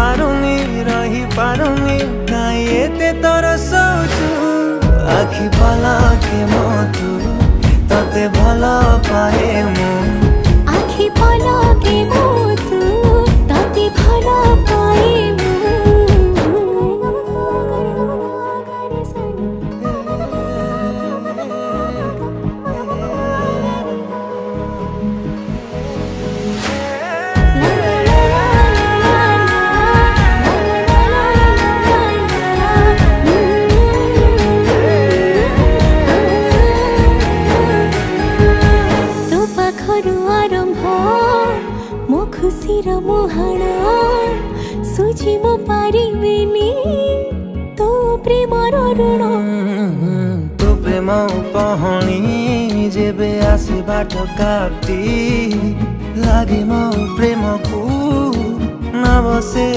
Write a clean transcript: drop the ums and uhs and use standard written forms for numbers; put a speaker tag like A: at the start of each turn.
A: पारुनी रही पारुनी काई एते तरसौछु आखि पलके मोतु तते भल पाए मु
B: आखि पलके मोतु तते भल पाए मो खुशीर मुहाण सुझी मो पारिबिनी तो प्रेमर ऋण
A: तो प्रेम पहणी जेबे आसे बाट काटी लागे मो प्रेम को न बसे।